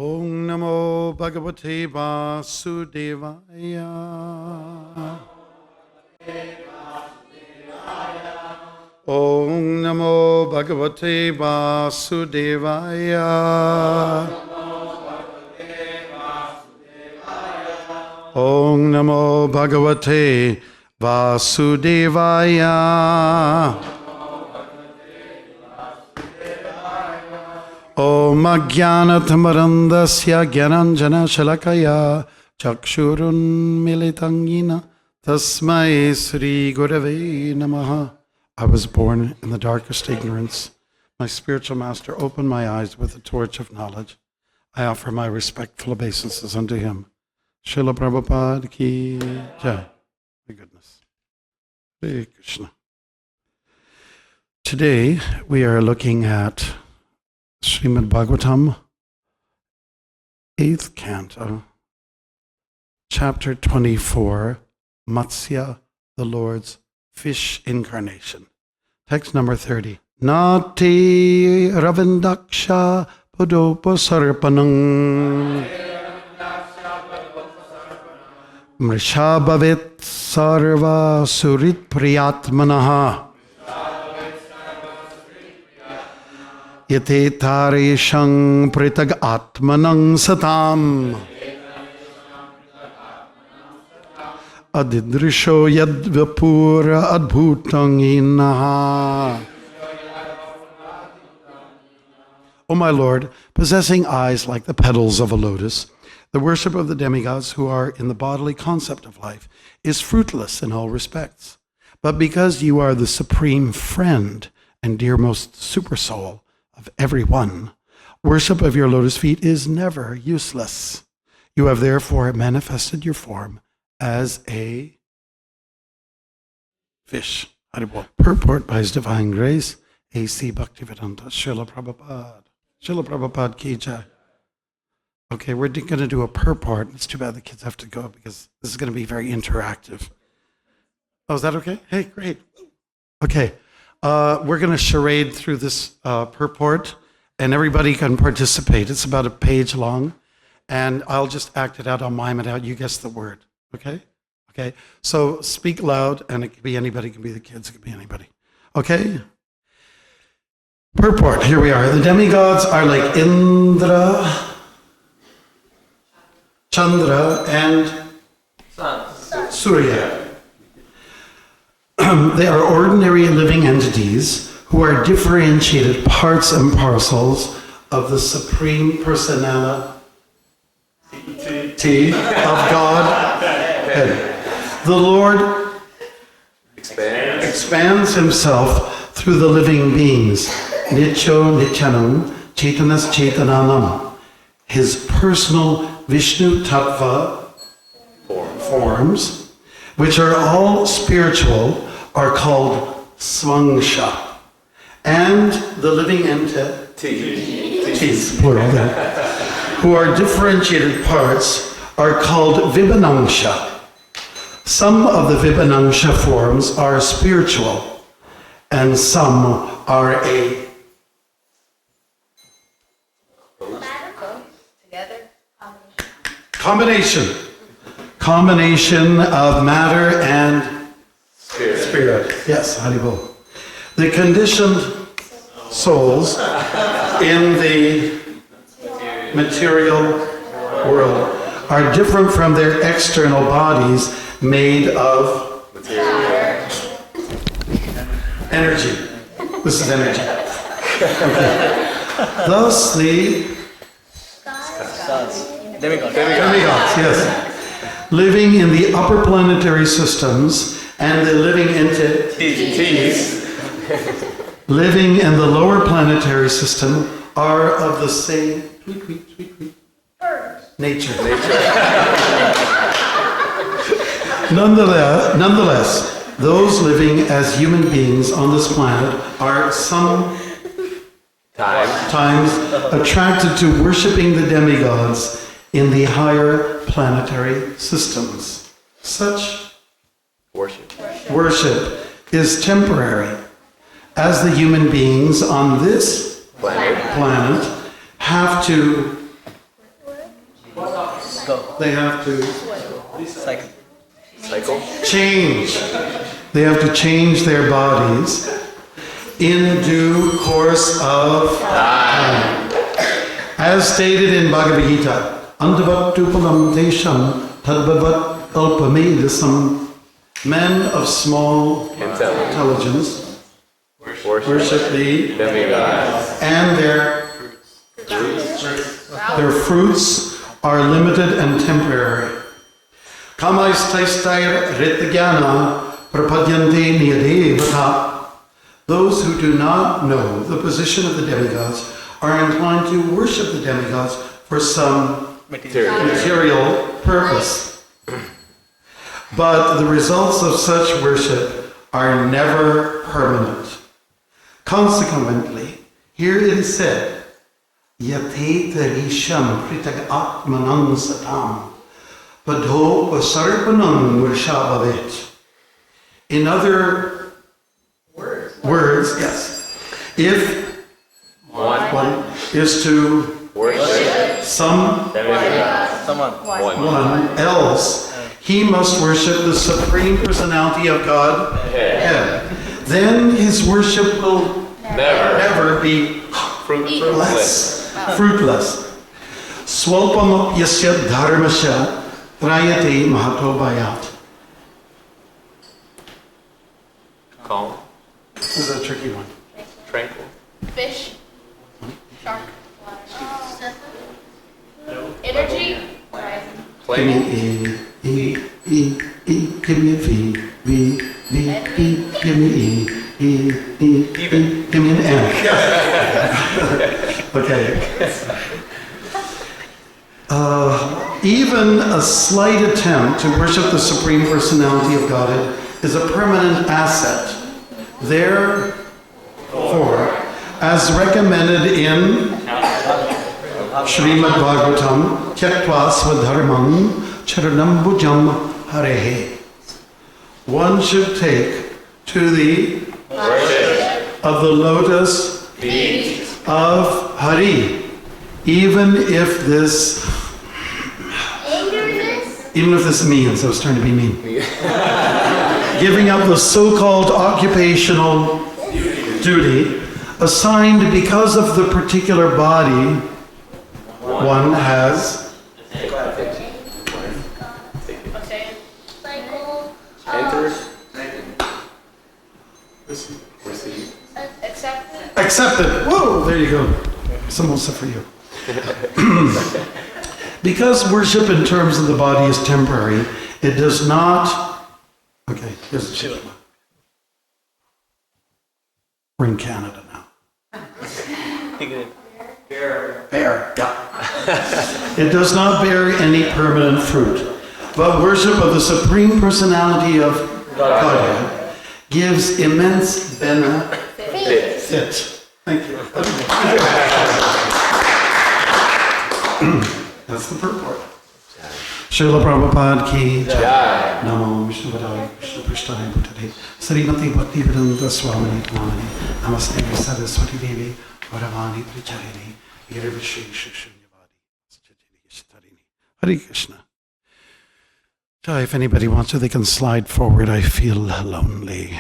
Om Namo Bhagavate Vasudevaya. Om Namo Bhagavate Vasudevaya. Om Namo Bhagavate Vasudevaya. Om Ajnanatamarandasya Gyananjana Shalakaya Chakshurun Militangina Tasmai Sri Gurave Namaha. I was born in the darkest ignorance. My spiritual master opened my eyes with the torch of knowledge. I offer my respectful obeisances unto him. Srila Prabhupada ki jai. My goodness. Hare Krishna. Today we are looking at Srimad-Bhagavatam, 8th Canto, Chapter 24, Matsya, the Lord's Fish Incarnation. Text number 30. Nati ravindaksha padopasarpanam mrishabhavit sarva surit priyatmanaha yate tareshang prthag-atmanam satam adidrisho yadvapura adbhutang inaha. O my Lord, possessing eyes like the petals of a lotus, the worship of the demigods who are in the bodily concept of life is fruitless in all respects. But because you are the supreme friend and dearmost Supersoul of every one, worship of your lotus feet is never useless. You have therefore manifested your form as a fish. Purport by His Divine Grace, A.C. Bhaktivedanta, Srila Prabhupada. Srila Prabhupada ki jai. Okay, we're going to do a purport. It's too bad the kids have to go because this is going to be very interactive. Oh, is that okay? Hey, great. Okay, we're going to charade through this purport, and everybody can participate. It's about a page long, and I'll just act it out. I'll mime it out. You guess the word. Okay? Okay. So speak loud, and it could be anybody. It could be the kids. It could be anybody. Okay? Purport. Here we are. The demigods are like Indra, Chandra, and Surya. They are ordinary living entities who are differentiated parts and parcels of the Supreme Personality of Godhead. The Lord expands himself through the living beings, nityo, nityanam, cetanas, cetananam. His personal visnu-tattva forms, which are all spiritual, are called svamsa. And the living entities, plural, who are differentiated parts, are called vibhinnamsa. Some of the vibhinnamsa forms are spiritual, and some are a combination of matter and spirit. Yes, Haribol. The conditioned souls in the material world are different from their external bodies made of energy. This is energy. Okay. Thus the demigods, yes, living in the upper planetary systems, and the living entities living in the lower planetary system are of the same nature. Nonetheless, those living as human beings on this planet are sometimes attracted to worshiping the demigods in the higher planetary systems. Such worship is temporary, as the human beings on this planet have to they have to Cycle. change. They have to change their bodies in due course of time. As stated in Bhagavad-gita, antavat tupalam desham tadbhavat alpa-medhasam. Men of small intelligence worship the demigods, and their fruits are limited and temporary. Nya-devatah. Those who do not know the position of the demigods are inclined to worship the demigods for some material purpose. But the results of such worship are never permanent. Consequently, here it is said, nya-devatah prthag-atmanam satam bodily virshabhavet. In other words, yes, if one is to worship someone else, he must worship the Supreme Personality of Godhead. Then his worship will never be fruitless. Swalpam yasya dharmasya trayate mahato bhayat. Calm. This is a tricky one. Tranquil. Fish. Shark. Energy. Give me give me a V, give me give me an M. Okay. Even a slight attempt to worship the Supreme Personality of Godhead is a permanent asset. Therefore, as recommended in Srimad-Bhagavatam, tyaktva sva-dharmam charanam bhujam harehe. One should take to the worship of the lotus feet of Hari, even if this means, I was trying to be mean, giving up the so-called occupational duty assigned because of the particular body one has. Enter. Receive. Accepted. Whoa, there you go. Samosa for you. Because worship in terms of the body is temporary, it does not. Okay, here's the shit. We're in Canada now. Bear, yeah. It does not bear any permanent fruit, but worship of the Supreme Personality of Godhead gives immense benefit. Thank you. That's the purport. Srila Prabhupada ki jai. Namo visnu-tattva Krishna-prishthaya Bhutale Srimad-Bhagavatam Swami Namaste Saraswati Devi Varavani Prachayani Hare Krishna. If anybody wants to, they can slide forward. I feel lonely.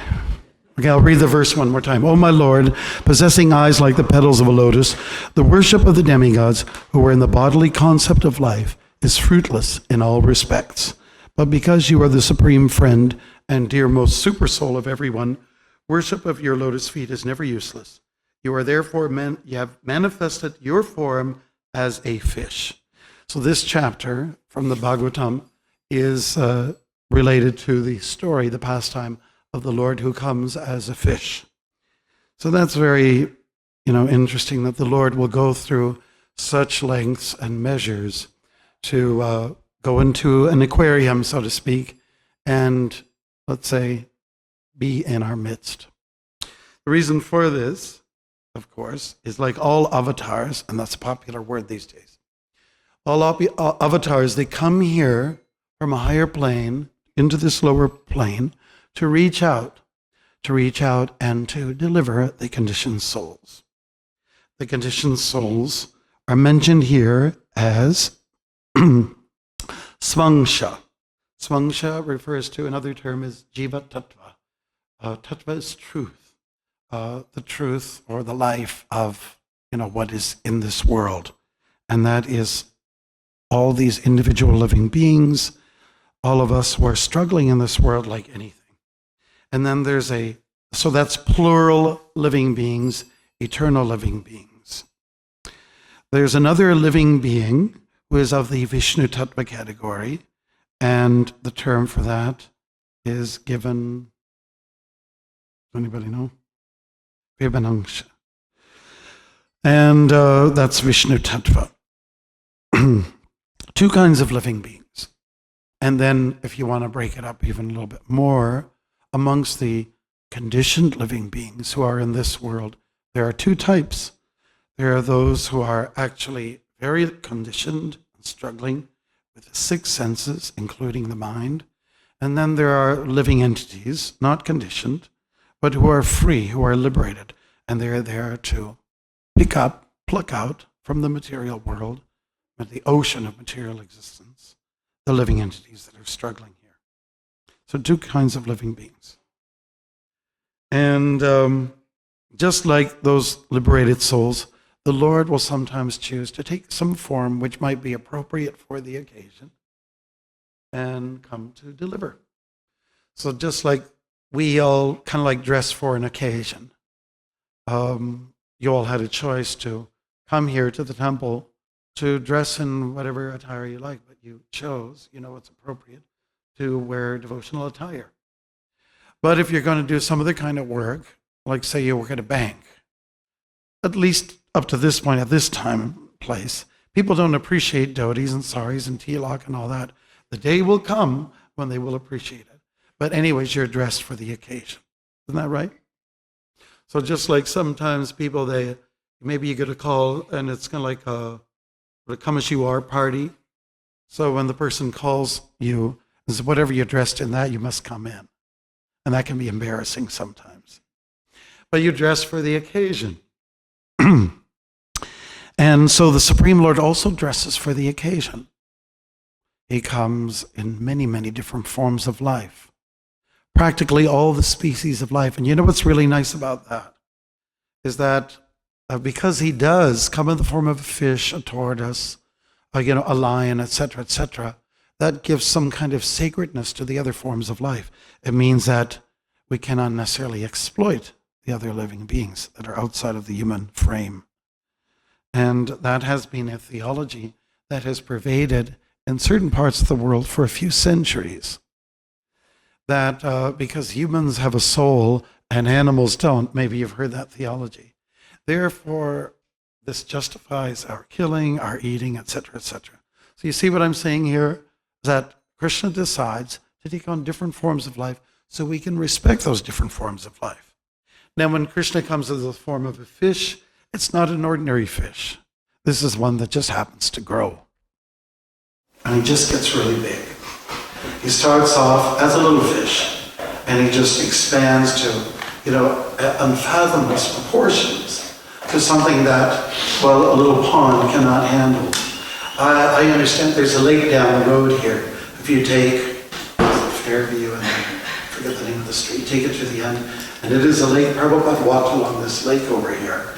Okay, I'll read the verse one more time. O my Lord, possessing eyes like the petals of a lotus, the worship of the demigods who are in the bodily concept of life is fruitless in all respects. But because you are the supreme friend and dearmost supersoul of everyone, worship of your lotus feet is never useless. You are therefore you have manifested your form as a fish. So this chapter from the Bhagavatam is related to the story, the pastime of the Lord who comes as a fish. So that's very, interesting that the Lord will go through such lengths and measures to go into an aquarium, so to speak, and, let's say, be in our midst. The reason for this, of course, is like all avatars, and that's a popular word these days. All avatars, they come here from a higher plane into this lower plane to reach out and to deliver the conditioned souls. The conditioned souls are mentioned here as svamsa. Svamsa refers to, another term is jiva-tattva. Tattva is truth, the truth or the life of, what is in this world. And that is all these individual living beings, all of us who are struggling in this world like anything. And then so that's plural living beings, eternal living beings. There's another living being who is of the visnu-tattva category, and the term for that is given, anybody know? Vibhinnamsa. And that's visnu-tattva. Two kinds of living beings. And then if you want to break it up even a little bit more, amongst the conditioned living beings who are in this world, there are two types. There are those who are actually very conditioned and struggling with the six senses, including the mind. And then there are living entities, not conditioned, but who are free, who are liberated. And they're there to pluck out from the material world, the ocean of material existence, the living entities that are struggling here. So two kinds of living beings. And just like those liberated souls, the Lord will sometimes choose to take some form which might be appropriate for the occasion and come to deliver. So just like we all kind of like dress for an occasion, you all had a choice to come here to the temple to dress in whatever attire you like, but you chose, what's appropriate, to wear devotional attire. But if you're going to do some other kind of work, like say you work at a bank, at least up to this point, at this time place, people don't appreciate dhotis and saris and tilak and all that. The day will come when they will appreciate it. But anyways, you're dressed for the occasion. Isn't that right? So just like sometimes people, maybe you get a call and it's kind of like a come as you are party. So when the person calls you and says, whatever you're dressed in that, you must come in. And that can be embarrassing sometimes. But you dress for the occasion. And so the Supreme Lord also dresses for the occasion. He comes in many, many different forms of life. Practically all the species of life. And you know what's really nice about that? Is that because he does come in the form of a fish, a tortoise, a lion, etc., that gives some kind of sacredness to the other forms of life. It means that we cannot necessarily exploit the other living beings that are outside of the human frame. And that has been a theology that has pervaded in certain parts of the world for a few centuries. That because humans have a soul and animals don't, maybe you've heard that theology. Therefore, this justifies our killing, our eating, etc., etc. So you see what I'm saying here? That Krishna decides to take on different forms of life so we can respect those different forms of life. Now, when Krishna comes in the form of a fish, it's not an ordinary fish. This is one that just happens to grow. And he just gets really big. He starts off as a little fish, and he just expands to, unfathomless proportions, to something that, a little pond cannot handle. I understand there's a lake down the road here. If you take Fairview and I forget the name of the street, take it to the end, and it is a lake. Prabhupada walked along this lake over here,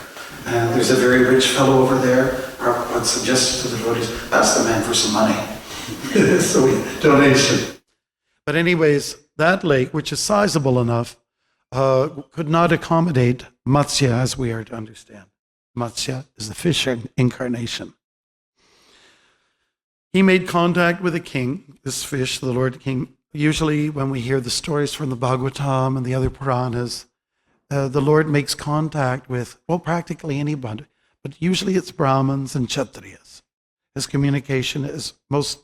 and there's a very rich fellow over there. Prabhupada suggested to the devotees, ask the man for some money. So donation. But anyways, that lake, which is sizable enough, could not accommodate Matsya as we are to understand. Matsya is the fish incarnation. He made contact with a king, this fish, the Lord King. Usually when we hear the stories from the Bhagavatam and the other Puranas, the Lord makes contact with, practically anybody, but usually it's Brahmins and Kshatriyas. His communication is most,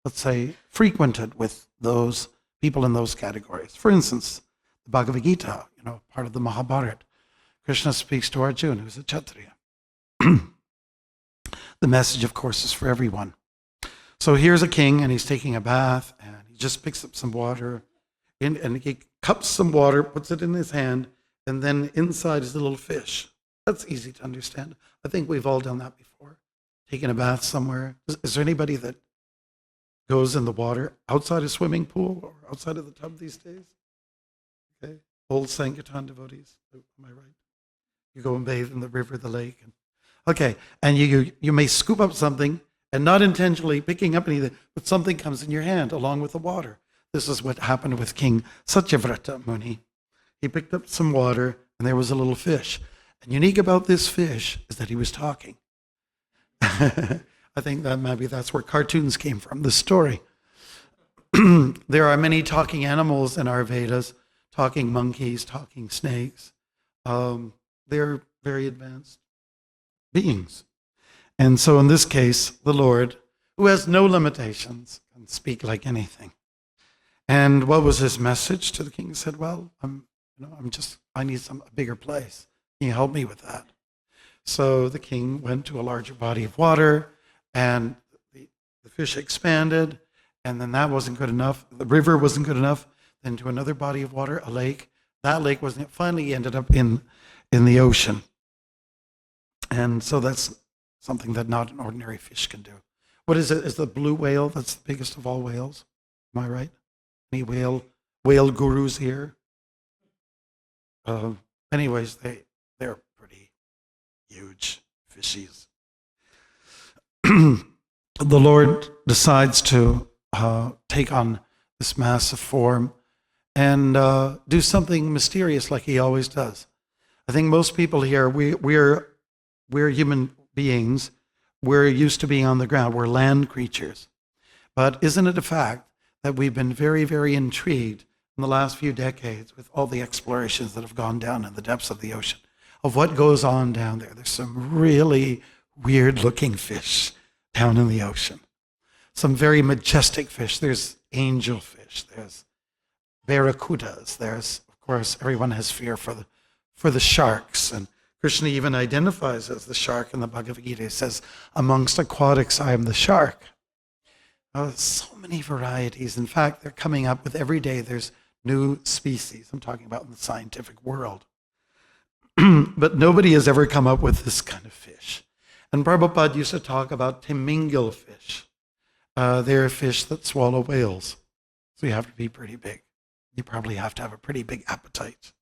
let's say, frequented with those people in those categories. For instance, the Bhagavad-gita, part of the Mahabharata. Krishna speaks to Arjuna, who's a Kshatriya. The message, of course, is for everyone. So here's a king, and he's taking a bath, and he just picks up some water, and he cups some water, puts it in his hand, and then inside is a little fish. That's easy to understand. I think we've all done that before, taking a bath somewhere. Is there anybody that goes in the water outside a swimming pool or outside of the tub these days. Okay, old Sankirtan devotees, am I right? You go and bathe in the river, the lake. Okay, and you may scoop up something and not intentionally picking up anything, but something comes in your hand along with the water. This is what happened with King Satyavrata Muni. He picked up some water and there was a little fish. And unique about this fish is that he was talking. I think that maybe that's where cartoons came from, this story. There are many talking animals in our Vedas, talking monkeys, talking snakes. They're very advanced beings. And so in this case, the Lord, who has no limitations, can speak like anything. And what was his message to the king? He said, well, I need a bigger place. Can you help me with that? So the king went to a larger body of water, and the fish expanded, and then that wasn't good enough. The river wasn't good enough. Then to another body of water, a lake. That lake finally ended up in the ocean. And so that's something that not an ordinary fish can do. What is it? Is the blue whale? That's the biggest of all whales. Am I right? Any whale gurus here? Anyways, they're pretty huge fishies. The Lord decides to take on this massive form and do something mysterious like he always does. I think most people here, we're human beings. We're used to being on the ground. We're land creatures. But isn't it a fact that we've been very, very intrigued in the last few decades with all the explorations that have gone down in the depths of the ocean, of what goes on down there? There's some really weird-looking fish down in the ocean. Some very majestic fish. There's angelfish. There's barracudas. There's, of course, everyone has fear for the sharks. And Krishna even identifies as the shark in the Bhagavad-gita. He says, amongst aquatics, I am the shark. So many varieties. In fact, they're coming up with every day. There's new species. I'm talking about in the scientific world. But nobody has ever come up with this kind of fish. And Prabhupada used to talk about timingal fish. They're fish that swallow whales. So you have to be pretty big. You probably have to have a pretty big appetite.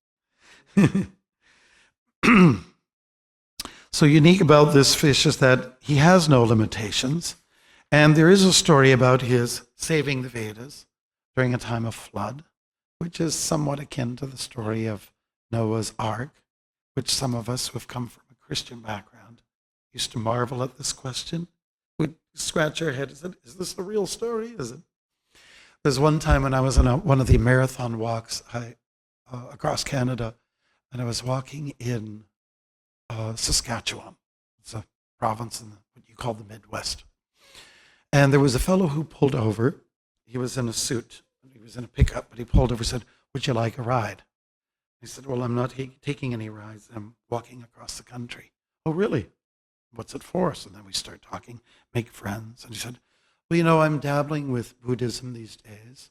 So unique about this fish is that he has no limitations. And there is a story about his saving the Vedas during a time of flood, which is somewhat akin to the story of Noah's Ark, which some of us who have come from a Christian background used to marvel at this question. We'd scratch our head and say, is this the real story? Is it? There's one time when I was on one of the marathon walks across Canada, and I was walking in Saskatchewan. It's a province in what you call the Midwest. And there was a fellow who pulled over. He was in a suit. He was in a pickup, but he pulled over and said, would you like a ride? He said, well, I'm not taking any rides. I'm walking across the country. Oh, really? What's it for? So then we start talking, make friends. And he said, well, I'm dabbling with Buddhism these days.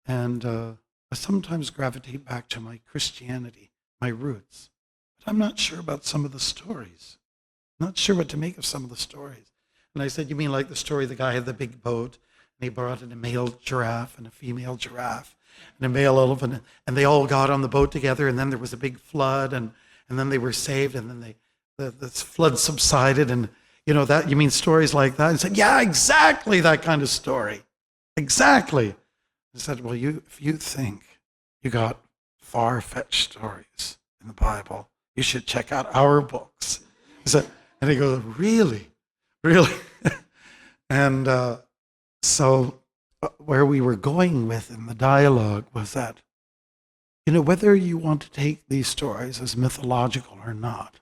And I sometimes gravitate back to my Christianity, my roots. But I'm not sure about some of the stories. I'm not sure what to make of some of the stories. And I said, you mean like the story the guy had the big boat, and he brought in a male giraffe and a female giraffe and a male elephant, and they all got on the boat together, and then there was a big flood, and then they were saved, and then the flood subsided, and that, you mean stories like that? And said, yeah, exactly that kind of story. Exactly. I said, well, if you think you got far-fetched stories in the Bible, you should check out our books. I said, and he goes, really? Really? And so where we were going with in the dialogue was that, whether you want to take these stories as mythological or not,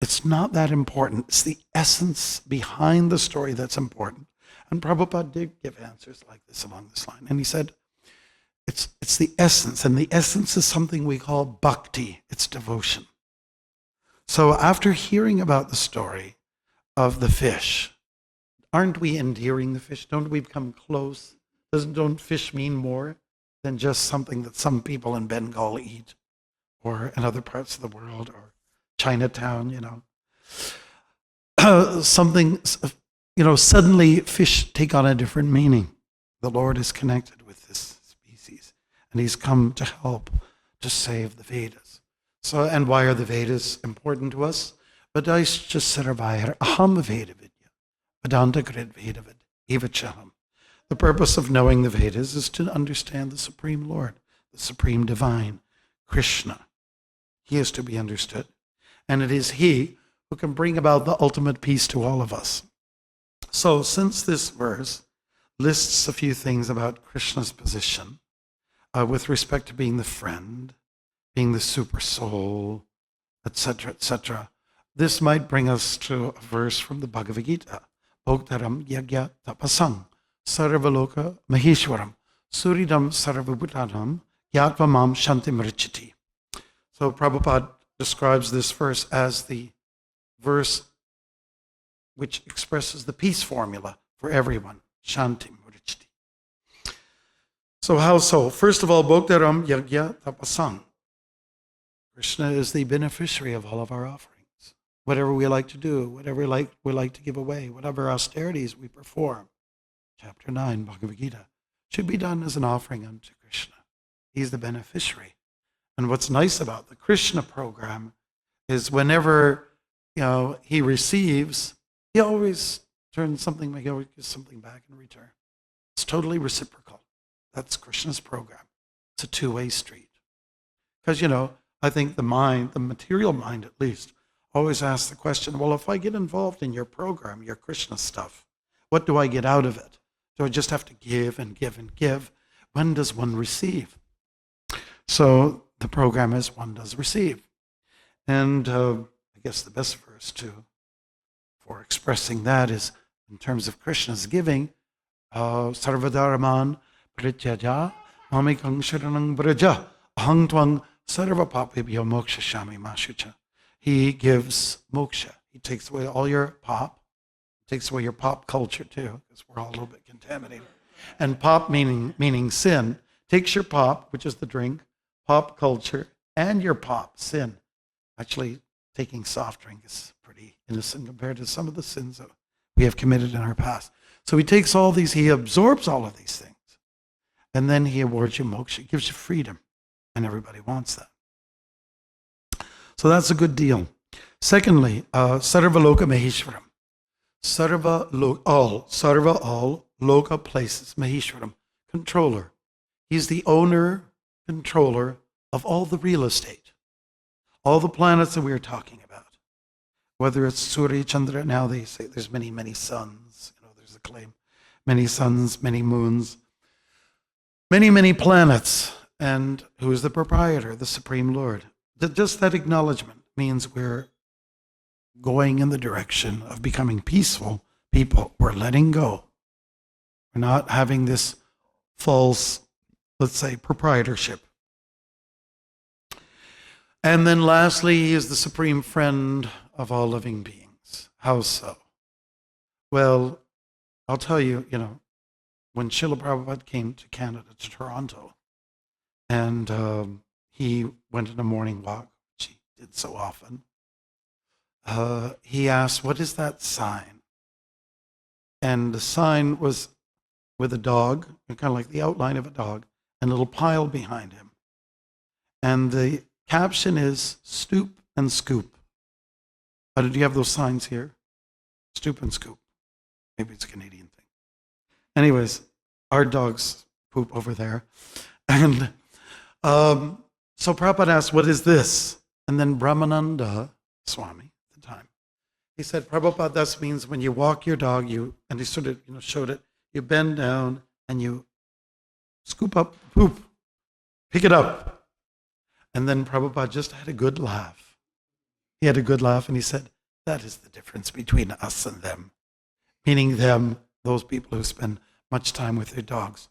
it's not that important. It's the essence behind the story that's important. And Prabhupada did give answers like this along this line. And he said, it's the essence. And the essence is something we call bhakti. It's devotion. So after hearing about the story of the fish, aren't we endearing the fish? Don't we become close? Don't fish mean more than just something that some people in Bengal eat, or in other parts of the world, or Chinatown, something suddenly fish take on a different meaning. The Lord is connected with this species, and He's come to help to save the Vedas. So, and why are the Vedas important to us? Vadaischa sarvayar aham veda vidya, vedanta grid veda vid, evachaham. The purpose of knowing the Vedas is to understand the Supreme Lord, the Supreme Divine, Krishna. He is to be understood. And it is He who can bring about the ultimate peace to all of us. So since this verse lists a few things about Krishna's position with respect to being the friend, being the Supersoul, etc., this might bring us to a verse from the Bhagavad-gita. Bhoktaram yagya tapasam sarvaloka maheshwaram suridam sarvabhutanam yatvamam shantim richiti. So Prabhupada describes this verse as the verse which expresses the peace formula for everyone, shantim richiti. So how so? First of all, Bhoktaram yagya tapasam. Krishna is the beneficiary of all of our offerings. Whatever we like to do, whatever we like to give away, whatever austerities we perform, chapter 9, Bhagavad-gita, should be done as an offering unto Krishna. He's the beneficiary. And what's nice about the Krishna program is whenever he receives, he always turns something, he always gives something back in return. It's totally reciprocal. That's Krishna's program. It's a two-way street. Because, I think the mind, the material mind at least, always asks the question, well, if I get involved in your program, your Krishna stuff, what do I get out of it? Do I just have to give and give and give? When does one receive? So the program is one does receive. And I guess the best verse too for expressing that is in terms of Krishna's giving, sva-dharmam prityaja mamikam sharanam vraja ahang tvang sarva papibhyo moksha shami mashucha. He gives moksha. He takes away all your pop. He takes away your pop culture too, because we're all a little bit contaminated. And pop meaning sin. Takes your pop, which is the drink, pop culture, and your pop, sin. Actually, taking soft drink is pretty innocent compared to some of the sins that we have committed in our past. So he takes all these, he absorbs all of these things. And then he awards you moksha, gives you freedom. And everybody wants that. So that's a good deal. Secondly, sarvaloka maheshwaram. Sarva all loka places, maheshwaram, controller. He's the owner, controller of all the real estate, all the planets that we are talking about. Whether it's Surya, Chandra, now they say there's many, many suns. There's a claim, many suns, many moons, many, many planets. And who is the proprietor? The Supreme Lord. Just that acknowledgement means we're going in the direction of becoming peaceful people. We're letting go. We're not having this false, let's say, proprietorship. And then lastly, he is the supreme friend of all living beings. How so? Well, I'll tell you, when Srila Prabhupada came to Canada, to Toronto, and he went on a morning walk, which he did so often. He asked, what is that sign? And the sign was with a dog, kind of like the outline of a dog, and a little pile behind him. And the caption is, stoop and scoop. Did you have those signs here? Stoop and scoop. Maybe it's a Canadian thing. Anyways, our dogs poop over there. And so Prabhupada asked, what is this? And then Brahmananda Swami, at the time, he said, Prabhupada, that means when you walk your dog, and he sort of showed it, you bend down and you scoop up poop, pick it up. And then Prabhupada just had a good laugh. He had a good laugh and he said, that is the difference between us and them. Meaning them, those people who spend much time with their dogs.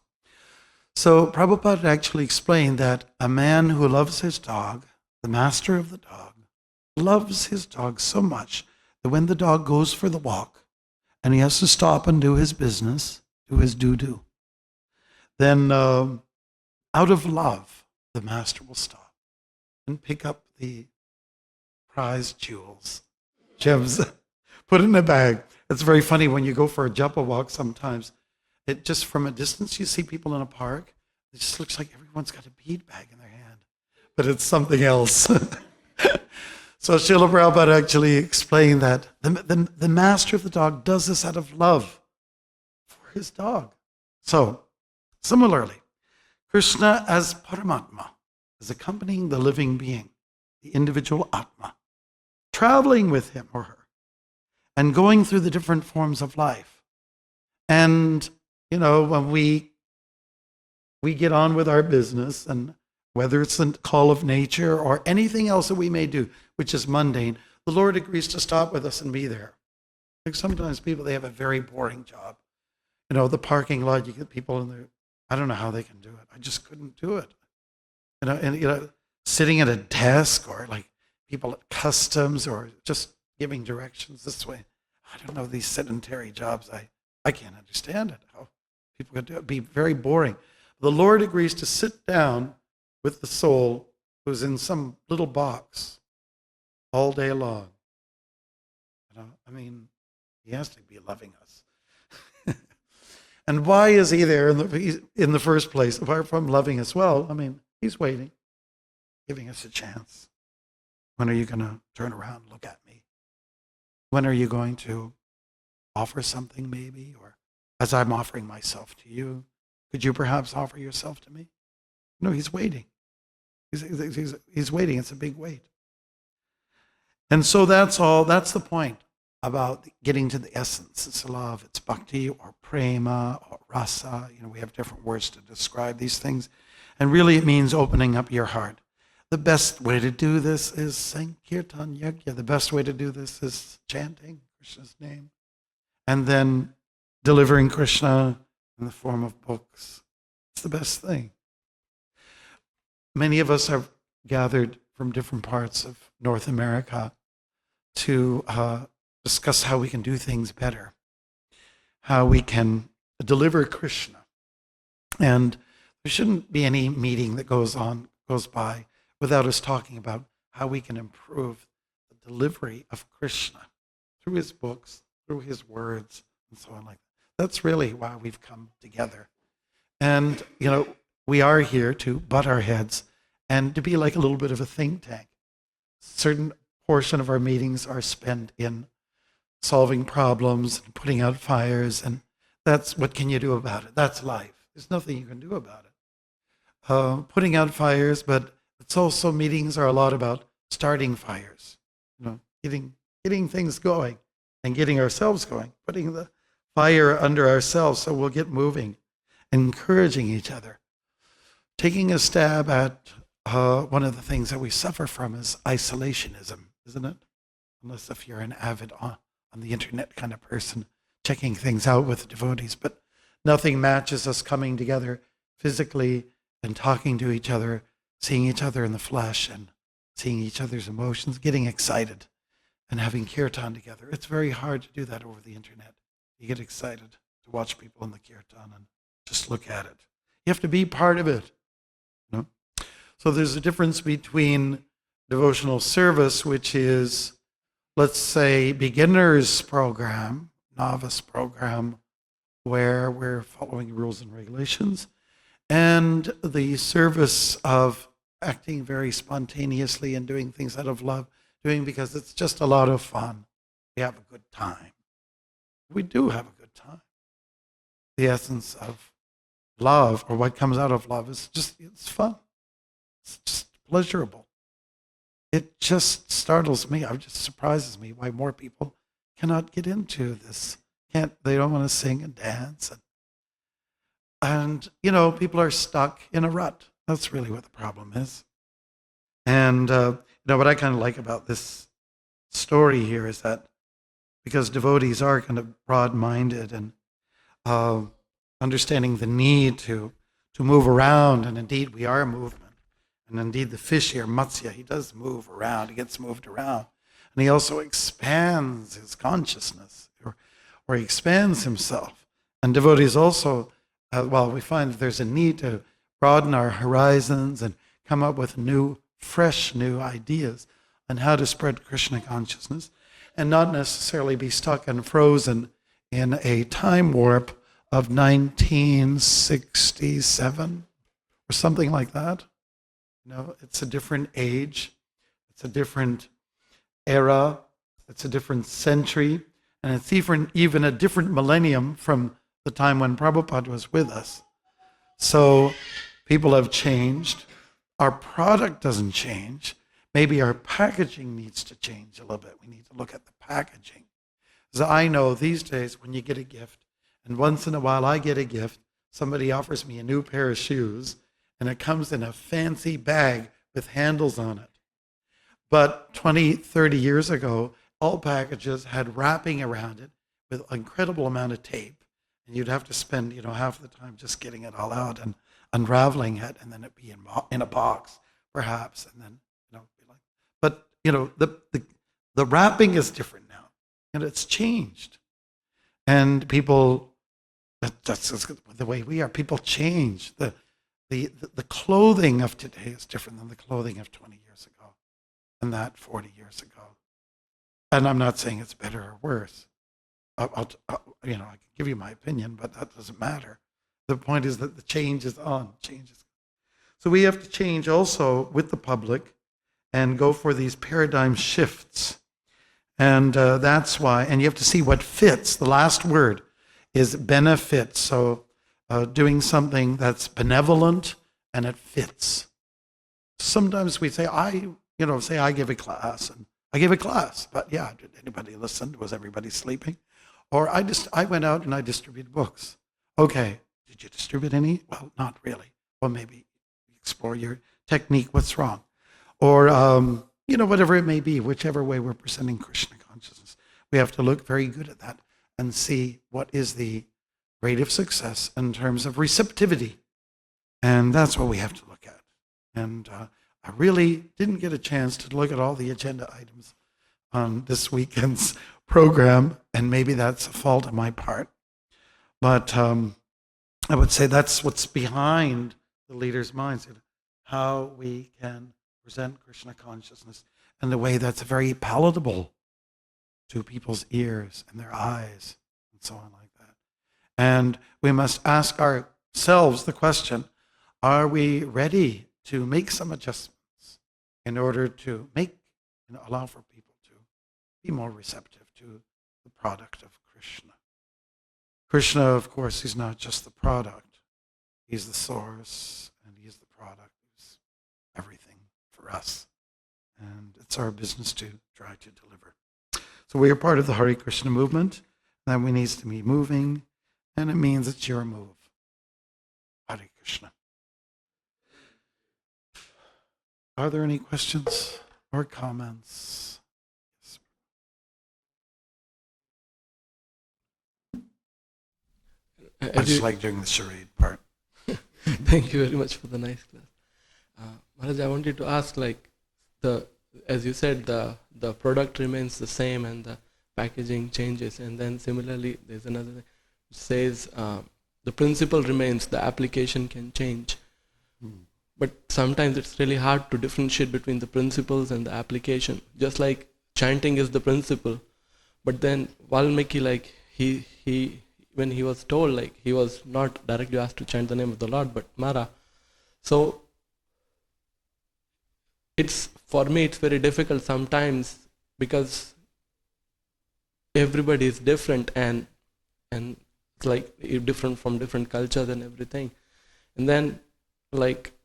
So Prabhupada actually explained that a man who loves his dog, the master of the dog, loves his dog so much that when the dog goes for the walk and he has to stop and do his business, do his doo-doo, then out of love, the master will stop and pick up the prized jewels, gems, put in a bag, It's very funny when you go for a japa walk sometimes. It just from a distance, you see people in a park. It just looks like everyone's got a bead bag in their hand, but it's something else. So Srila Prabhupada actually explained that the master of the dog does this out of love for his dog. So similarly, Krishna as Paramatma is accompanying the living being, the individual Atma, traveling with him or her, and going through the different forms of life. And, when we get on with our business, and whether it's the call of nature or anything else that we may do, which is mundane, the Lord agrees to stop with us and be there. Like sometimes people, they have a very boring job. The parking lot, you get people in there, I don't know how they can do it. I just couldn't do it. Sitting at a desk, or like people at customs, or just giving directions this way. I don't know, these sedentary jobs, I can't understand it. How people could do it. It'd be very boring. The Lord agrees to sit down with the soul who's in some little box all day long. He has to be loving us. And why is he there in the first place, apart from loving us well? He's waiting, giving us a chance. When are you going to turn around and look at me? When are you going to offer something maybe? Or as I'm offering myself to you, could you perhaps offer yourself to me? No, he's waiting. He's waiting. It's a big wait. And so that's the point about getting to the essence. It's love, it's bhakti or prema or rasa. We have different words to describe these things. And really it means opening up your heart. The best way to do this is Sankirtan Yajna. The best way to do this is chanting Krishna's name. And then delivering Krishna in the form of books. It's the best thing. Many of us are gathered from different parts of North America to discuss how we can do things better, how we can deliver Krishna. And there shouldn't be any meeting that goes by without us talking about how we can improve the delivery of Krishna through his books, through his words, and so on like that. That's really why we've come together. And, we are here to butt our heads and to be like a little bit of a think tank. Certain portion of our meetings are spent in solving problems and putting out fires, and that's what can you do about it? That's life. There's nothing you can do about it. Putting out fires, but it's also meetings are a lot about starting fires, getting things going and getting ourselves going, putting the fire under ourselves so we'll get moving, encouraging each other. Taking a stab at one of the things that we suffer from is isolationism, isn't it? Unless if you're an avid on the internet kind of person, checking things out with devotees. But nothing matches us coming together physically and talking to each other, seeing each other in the flesh and seeing each other's emotions, getting excited and having kirtan together. It's very hard to do that over the internet. You get excited to watch people in the kirtan and just look at it. You have to be part of it. So there's a difference between devotional service, which is, let's say, beginner's program, novice program, where we're following rules and regulations, and the service of acting very spontaneously and doing things out of love, doing because it's just a lot of fun. We have a good time. We do have a good time. The essence of love, or what comes out of love, is just, it's fun. It's just pleasurable. It just startles me. It just surprises me why more people cannot get into this. They don't want to sing and dance. And people are stuck in a rut. That's really what the problem is. And, what I kind of like about this story here is that because devotees are kind of broad-minded and understanding the need to move around, and indeed we are movement. And indeed the fish here, Matsya, he does move around, he gets moved around. And he also expands his consciousness, or he expands himself. And devotees also, we find that there's a need to broaden our horizons and come up with fresh new ideas on how to spread Krishna consciousness. and not necessarily be stuck and frozen in a time warp of 1967 or something like that. It's a different age, it's a different era, it's a different century, and it's even a different millennium from the time when Prabhupada was with us. So people have changed. Our product doesn't change. Maybe our packaging needs to change a little bit. We need to look at the packaging. Because I know these days when you get a gift, and once in a while I get a gift, somebody offers me a new pair of shoes, and it comes in a fancy bag with handles on it. But 20, 30 years ago, all packages had wrapping around it with an incredible amount of tape. And you'd have to spend, half the time just getting it all out and unraveling it, and then it'd be in a box, perhaps, and then, be like. But, the wrapping is different now, and it's changed. And people, that's the way we are. People change. The clothing of today is different than the clothing of 20 years ago, and that 40 years ago. And I'm not saying it's better or worse. I can give you my opinion, but that doesn't matter. The point is that the change is on. So we have to change also with the public and go for these paradigm shifts. And that's why, and you have to see what fits. The last word is benefit. So doing something that's benevolent and it fits. Sometimes we say, I give a class, and I gave a class, but yeah, did anybody listen? Was everybody sleeping? Or I went out and I distributed books. Okay, did you distribute any? Well, not really. Well, maybe explore your technique, what's wrong? Or, whatever it may be, whichever way we're presenting Krishna consciousness. We have to look very good at that and see what is the rate of success in terms of receptivity. And that's what we have to look at. And I really didn't get a chance to look at all the agenda items on this weekend's program, and maybe that's a fault on my part. But I would say that's what's behind the leader's minds, how we can present Krishna consciousness in a way that's very palatable to people's ears and their eyes and so on like that. And we must ask ourselves the question, are we ready to make some adjustments in order to allow for people to be more receptive to the product of Krishna? Krishna, of course, he's not just the product. He's the source, and he's the product. He's everything for us. And it's our business to try to deliver. So we are part of the Hare Krishna movement. That we need to be moving, and it means it's your move. Hare Krishna. Are there any questions or comments? I just like doing the charade part. Thank you very much for the nice class. Maharaj, I wanted to ask, as you said, the product remains the same and the packaging changes, and then similarly there's another thing which says the principle remains, the application can change. But sometimes it's really hard to differentiate between the principles and the application. Just like chanting is the principle, but then Valmiki, when he was told, he was not directly asked to chant the name of the Lord, but Mara. So for me it's very difficult sometimes, because everybody is different and it's different from different cultures and everything. And then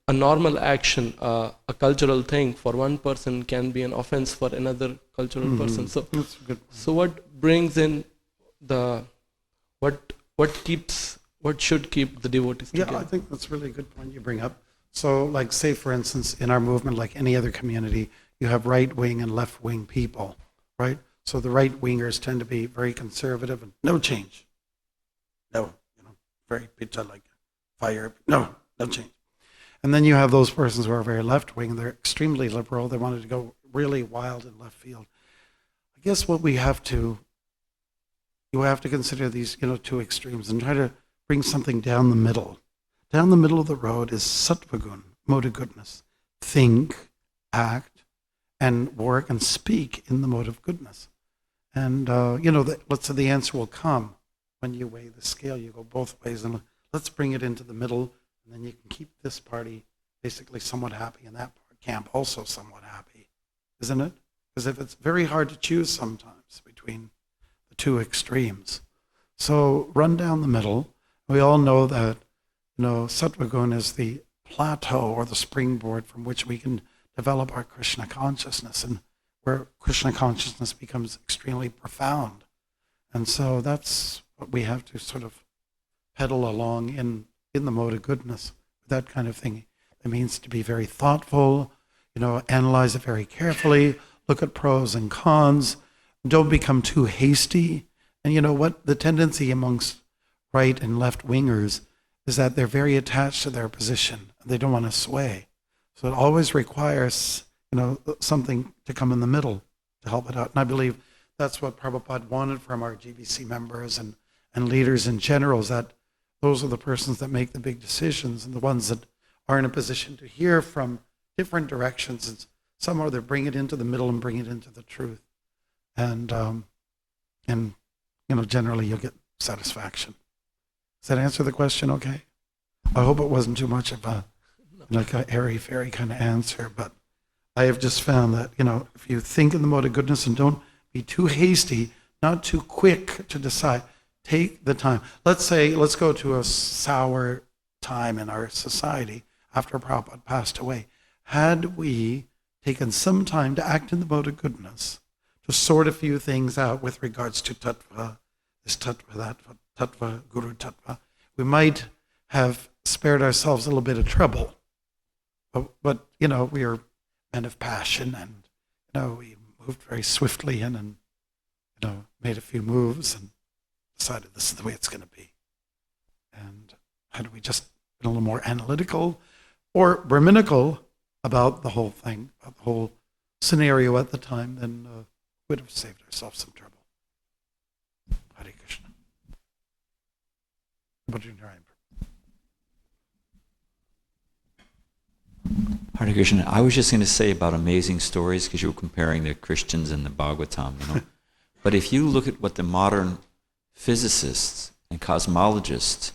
a normal action, a cultural thing for one person can be an offense for another cultural person. So what brings in what should keep the devotees together? Yeah, I think that's a really good point you bring up. So say for instance, in our movement, like any other community, you have right-wing and left-wing people, right? So the right-wingers tend to be very conservative and no change. No, very pizza like fire. No change. And then you have those persons who are very left-wing. They're extremely liberal. They wanted to go really wild in left field. I guess what you have to consider these, two extremes and try to bring something down the middle. Down the middle of the road is sattva-gun, mode of goodness. Think, act, and work and speak in the mode of goodness. And, let's say the answer will come when you weigh the scale. You go both ways, and let's bring it into the middle, and then you can keep this party basically somewhat happy, and that camp also somewhat happy, isn't it? Because if it's very hard to choose sometimes between the two extremes. So run down the middle. We all know that, Sattva Guna is the plateau or the springboard from which we can develop our Krishna consciousness, and where Krishna consciousness becomes extremely profound. And so that's what we have to sort of pedal along in the mode of goodness, that kind of thing. It means to be very thoughtful, analyze it very carefully, look at pros and cons, don't become too hasty. And what the tendency amongst right and left wingers is that they're very attached to their position. They don't want to sway. So it always requires, something to come in the middle to help it out. And I believe that's what Prabhupada wanted from our GBC members and leaders in general, is that those are the persons that make the big decisions and the ones that are in a position to hear from different directions. And some are they bring it into the middle and bring it into the truth. And generally you'll get satisfaction. Does that answer the question okay? I hope it wasn't too much of a airy-fairy kind of answer, but I have just found that, if you think in the mode of goodness and don't be too hasty, not too quick to decide, take the time. Let's go to a sour time in our society after Prabhupada passed away. Had we taken some time to act in the mode of goodness, to sort a few things out with regards to tattva, this tattva, that tattva, guru tattva, we might have spared ourselves a little bit of trouble. But we are men of passion, and, we moved very swiftly in and, made a few moves and decided this is the way it's going to be. And had we just been a little more analytical or Brahminical about the whole thing, about the whole scenario at the time, then we'd have saved ourselves some trouble. Hare Krishna. Hare Krishna. I was just going to say about amazing stories, because you were comparing the Christians and the Bhagavatam, But if you look at what the modern physicists and cosmologists,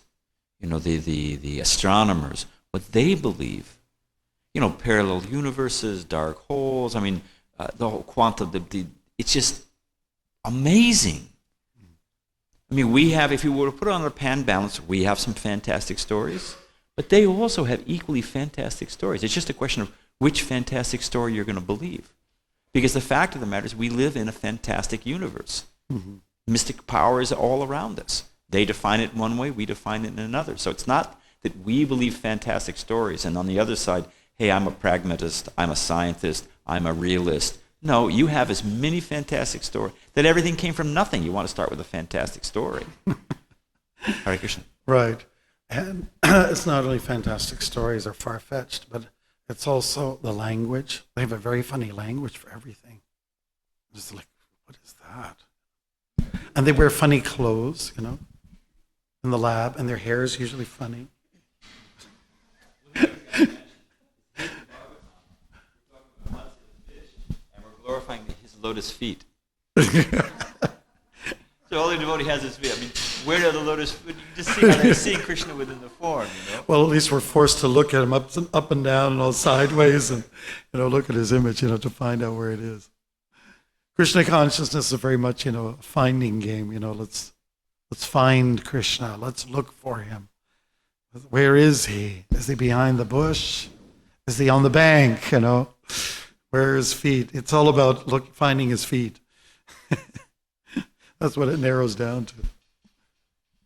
the astronomers, what they believe, parallel universes, dark holes, the whole quantum, it's just amazing. We have, if you were to put it on a pan balance, we have some fantastic stories, but they also have equally fantastic stories. It's just a question of which fantastic story you're going to believe. Because the fact of the matter is we live in a fantastic universe. Mm-hmm. Mystic power is all around us. They define it in one way, we define it in another. So it's not that we believe fantastic stories, and on the other side, hey, I'm a pragmatist, I'm a scientist, I'm a realist. No, you have as many fantastic stories that everything came from nothing. You want to start with a fantastic story. Hare Krishna. Right. And it's not only fantastic stories or far-fetched, but it's also the language. They have a very funny language for everything. Just like, what is that? And they wear funny clothes, in the lab, and their hair is usually funny. Glorifying his lotus feet. So all the devotee has his feet. Where are the lotus feet? You just see how they're seeing Krishna within the form, Well, at least we're forced to look at him up and down and all sideways and, look at his image, to find out where it is. Krishna consciousness is very much, a finding game, Let's find Krishna. Let's look for him. Where is he? Is he behind the bush? Is he on the bank, Where are his feet? It's all about finding his feet. That's what it narrows down to.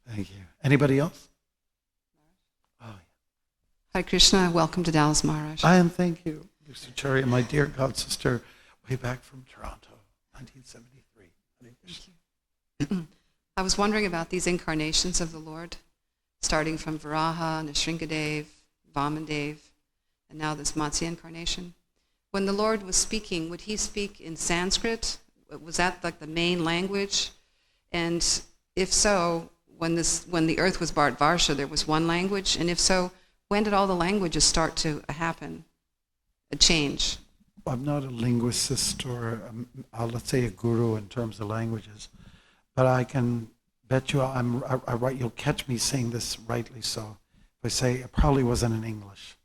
Thank you. Anybody else? Oh, yeah. Hare Krishna, welcome to Dallas, Maharaj. And thank you, Mr. Charya, my dear god sister, way back from Toronto, 1973. Thank you. I was wondering about these incarnations of the Lord, starting from Varaha, Nrsingadev, Vamandev, and now this Matsya incarnation. When the Lord was speaking, would he speak in Sanskrit? Was that like the main language? And if so, when the earth was Bharatvarsha, there was one language? And if so, when did all the languages start to happen, a change? I'm not a linguist or let's say a guru in terms of languages, but I can bet you you'll catch me saying this rightly. So if I say it probably wasn't in English,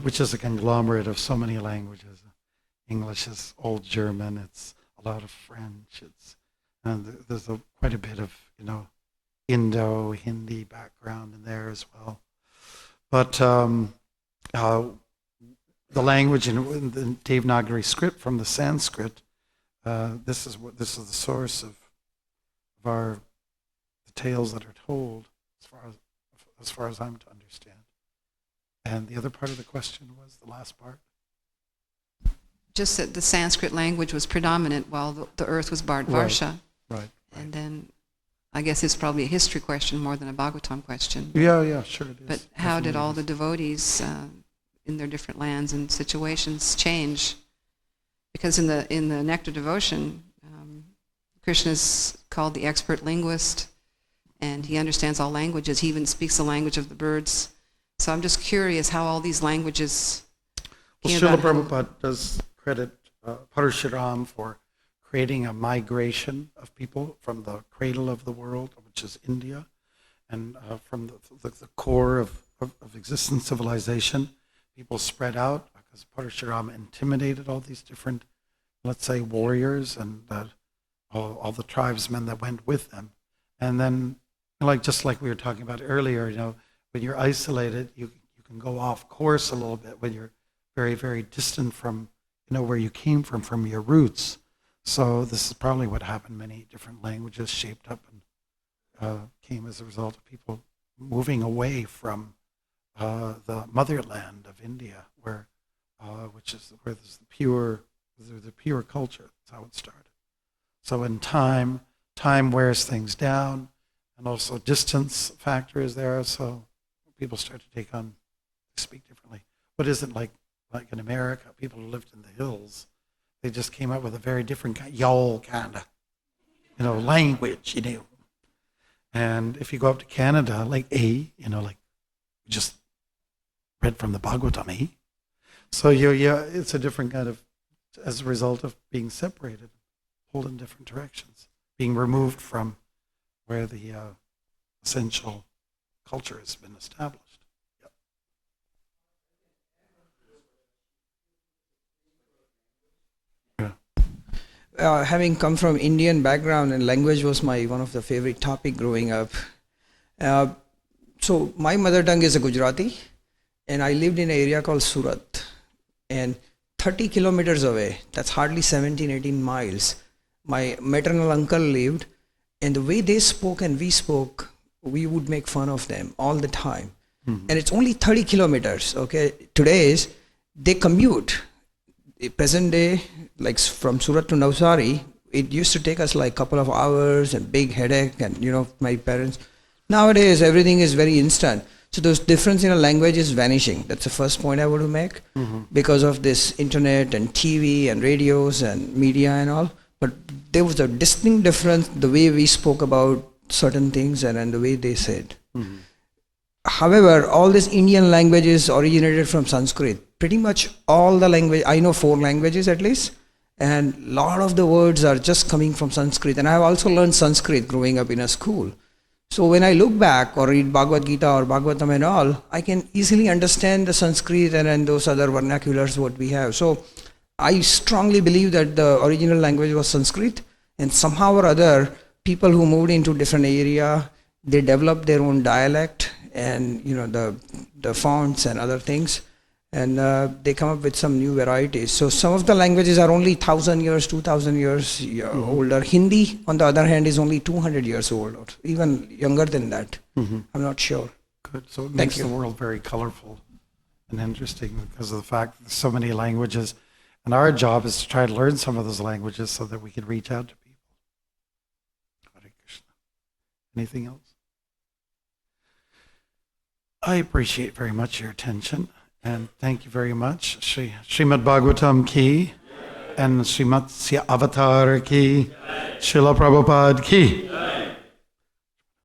which is a conglomerate of so many languages. English is Old German. It's a lot of French. There's quite a bit of Indo, Hindi background in there as well. But the language in the Devanagari script from the Sanskrit, this is the source of the tales that are told, as far as I'm to understand. And the other part of the question was the last part. Just that the Sanskrit language was predominant while the earth was Bharatvarsha. Right. And then I guess it's probably a history question more than a Bhagavatam question. Yeah, sure it is. But how did all the devotees in their different lands and situations change? Because in the Nectar devotion, Krishna is called the expert linguist, and he understands all languages. He even speaks the language of the birds. So I'm just curious how all these languages came Srila about. Prabhupada does credit Parashuram for creating a migration of people from the cradle of the world, which is India, and from the core of existing civilization. People spread out because Parashuram intimidated all these different, let's say, warriors and all the tribesmen that went with them. And then, just like we were talking about earlier, when you're isolated, you can go off course a little bit when you're very, very distant from, where you came from your roots. So this is probably what happened. Many different languages shaped up and came as a result of people moving away from the motherland of India, which is where there's the pure culture. That's how it started. So in time wears things down, and also distance factor is there. So people start to speak differently. What isn't like in America? People who lived in the hills, they just came up with a very different y'all kind of, language, And if you go up to Canada, just read from the Bhagavatam, So it's a different kind of, as a result of being separated, pulled in different directions, being removed from where the essential culture has been established. Having come from Indian background, and language was one of the favorite topic growing up. So my mother tongue is a Gujarati, and I lived in an area called Surat. And 30 kilometers away, that's hardly 17, 18 miles, my maternal uncle lived, and the way they spoke and we spoke, we would make fun of them all the time. Mm-hmm. And it's only 30 kilometers, okay? Today's, they commute. Present day, like from Surat to Navsari, it used to take us like a couple of hours and big headache and, my parents. Nowadays, everything is very instant. So those difference in a language is vanishing. That's the first point I want to make, because of this internet and TV and radios and media and all. But there was a distinct difference the way we spoke about certain things and the way they said. Mm-hmm. However, all these Indian languages originated from Sanskrit. Pretty much all the language, I know 4 languages at least, and a lot of the words are just coming from Sanskrit. And I have also learned Sanskrit growing up in a school. So when I look back or read Bhagavad-gita or Bhagavatam and all, I can easily understand the Sanskrit and those other vernaculars what we have. So I strongly believe that the original language was Sanskrit, and somehow or other, people who moved into different area, they developed their own dialect and the fonts and other things, and they come up with some new varieties. So some of the languages are only 1,000 years, 2,000 years older. Hindi, on the other hand, is only 200 years old, or even younger than that. Mm-hmm. I'm not sure. Good. So it makes the world very colorful and interesting because of the fact that there's so many languages. And our job is to try to learn some of those languages so that we can reach out to people. Hare Krishna. Anything else? I appreciate very much your attention, and thank you very much. Srimad-Bhagavatam ki, and Srimad-Avatar ki, Srila Prabhupada ki.